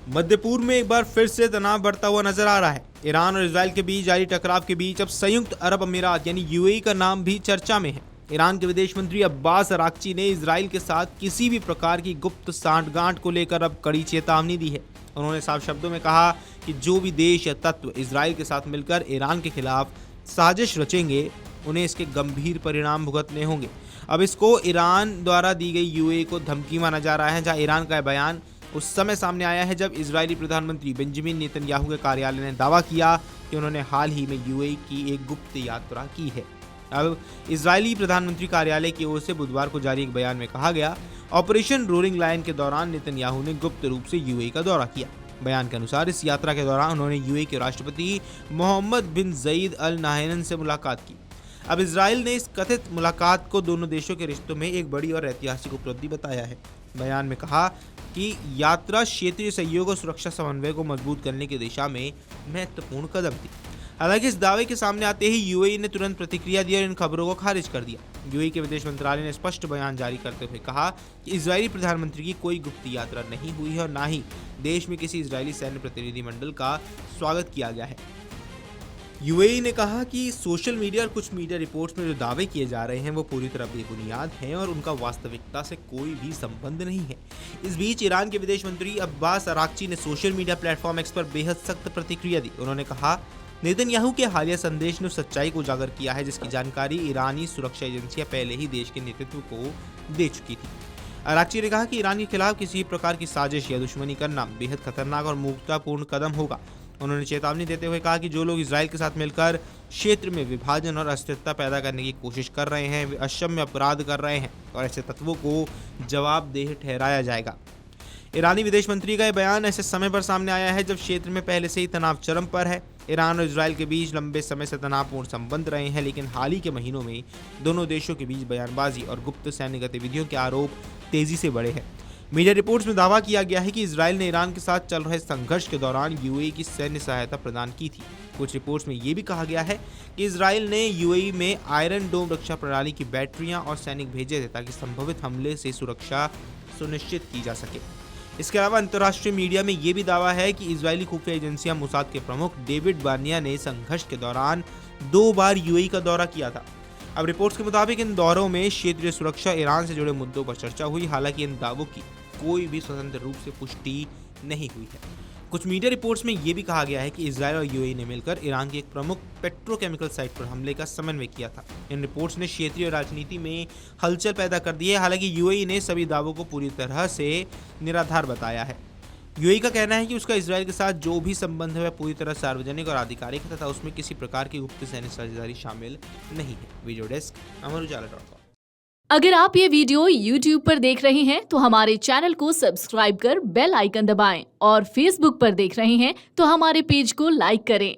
मध्य पूर्व में एक बार फिर से तनाव बढ़ता हुआ नजर आ रहा है। ईरान और इजराइल के बीच जारी टकराव के बीच अब संयुक्त अरब अमीरात यानी यूएई का नाम भी चर्चा में है। ईरान के विदेश मंत्री अब्बास अराक्ची ने इजराइल के साथ किसी भी प्रकार की गुप्त सांठगांठ को लेकर अब कड़ी चेतावनी दी है। उन्होंने साफ शब्दों में कहा कि जो भी देश या तत्व इजराइल के साथ मिलकर ईरान के खिलाफ साजिश रचेंगे, उन्हें इसके गंभीर परिणाम भुगतने होंगे। अब इसको ईरान द्वारा दी गई यूएई को धमकी माना जा रहा है, जहां ईरान का बयान उस समय सामने आया है जब इजरायली प्रधानमंत्री बेंजामिन नेतन्याहू के कार्यालय ने दावा किया कि उन्होंने हाल ही में यूएई की एक गुप्त यात्रा की है। अब इजरायली प्रधानमंत्री कार्यालय की ओर से बुधवार को जारी एक बयान में कहा गया, ऑपरेशन रोलिंग लायन के दौरान नेतन्याहू ने गुप्त रूप से यूएई का दौरा किया। बयान के अनुसार इस यात्रा के दौरान उन्होंने यूएई के राष्ट्रपति मोहम्मद बिन जईद अल नाहयान से मुलाकात की। अब इजराइल ने इस कथित मुलाकात को दोनों देशों के रिश्तों में एक बड़ी और ऐतिहासिक उपलब्धि बताया है। बयान में कहा कि यात्रा क्षेत्रीय सहयोग और सुरक्षा समन्वय को मजबूत करने की दिशा में महत्वपूर्ण कदम थी। हालांकि इस दावे के सामने आते ही यूएई ने तुरंत प्रतिक्रिया दी और इन खबरों को खारिज कर दिया। यूएई के विदेश मंत्रालय ने स्पष्ट बयान जारी करते हुए कहा कि इजरायली प्रधानमंत्री की कोई गुप्त यात्रा नहीं हुई है और न ही देश में किसी इजरायली सैन्य प्रतिनिधिमंडल का स्वागत किया गया है। यूएई ने कहा कि सोशल मीडिया और कुछ मीडिया रिपोर्ट्स में जो दावे किए जा रहे हैं वो पूरी तरह बेबुनियाद हैं और उनका वास्तविकता से कोई भी संबंध नहीं है। इस बीच ईरान के विदेश मंत्री अब्बास अराक्ची ने सोशल मीडिया प्लेटफॉर्म एक्स पर बेहद सख्त प्रतिक्रिया दी। उन्होंने कहा, नेतन्याहू के हालिया संदेश ने उस सच्चाई को उजागर किया है जिसकी जानकारी ईरानी सुरक्षा एजेंसियां पहले ही देश के नेतृत्व को दे चुकी थी। अराक्ची ने कहा कि ईरान के खिलाफ किसी प्रकार की साजिश या दुश्मनी करना बेहद खतरनाक और मूर्खतापूर्ण कदम होगा। उन्होंने चेतावनी देते हुए कहा कि जो लोग इजराइल के साथ मिलकर क्षेत्र में विभाजन और अस्थिरता पैदा करने की कोशिश कर रहे हैं, वे अक्षम्य अपराध कर रहे हैं और ऐसे तत्वों को जवाबदेह ठहराया जाएगा। ईरानी विदेश मंत्री का यह बयान ऐसे समय पर सामने आया है जब क्षेत्र में पहले से ही तनाव चरम पर है। ईरान और इजराइल के बीच लंबे समय से तनावपूर्ण संबंध रहे हैं, लेकिन हाल ही के महीनों में दोनों देशों के बीच बयानबाजी और गुप्त सैन्य गतिविधियों के आरोप तेजी से बढ़े हैं। मीडिया रिपोर्ट्स में दावा किया गया है कि इजराइल ने ईरान के साथ चल रहे संघर्ष के दौरान यूएई की सैन्य सहायता प्रदान की थी। कुछ रिपोर्ट्स में यह भी कहा गया है कि इजराइल ने यूएई में आयरन डोम रक्षा प्रणाली की बैटरियां और सैनिक भेजे थे ताकि संभवित हमले से सुरक्षा सुनिश्चित की जा सके। इसके अलावा अंतर्राष्ट्रीय मीडिया में यह भी दावा है कि इजरायली खुफिया एजेंसियां मोसाद के प्रमुख डेविड बार्निया ने संघर्ष के दौरान 2 बार यूएई का दौरा किया था। अब रिपोर्ट्स के मुताबिक इन दौरों में क्षेत्रीय सुरक्षा, ईरान से जुड़े मुद्दों पर चर्चा हुई। हालांकि इन दावों की कोई भी स्वतंत्र रूप से पुष्टि नहीं हुई है। कुछ मीडिया रिपोर्ट्स में यह भी कहा गया है कि इजराइल और यूएई ने मिलकर ईरान की एक प्रमुख पेट्रोकेमिकल साइट पर हमले का समन्वय किया था। इन रिपोर्ट्स ने क्षेत्रीय राजनीति में हलचल पैदा कर दी है। हालांकि यूएई ने सभी दावों को पूरी तरह से निराधार बताया है। यूएई का कहना है कि उसका इजराइल के साथ जो भी संबंध है वह पूरी तरह सार्वजनिक और आधिकारिक है तथा उसमें किसी प्रकार की गुप्त सैन्य साझेदारी शामिल नहीं है। वीडियो डेस्क अमरुजाला.com। अगर आप ये वीडियो YouTube पर देख रहे हैं तो हमारे चैनल को सब्सक्राइब कर बेल आइकन दबाएं और Facebook पर देख रहे हैं तो हमारे पेज को लाइक करें।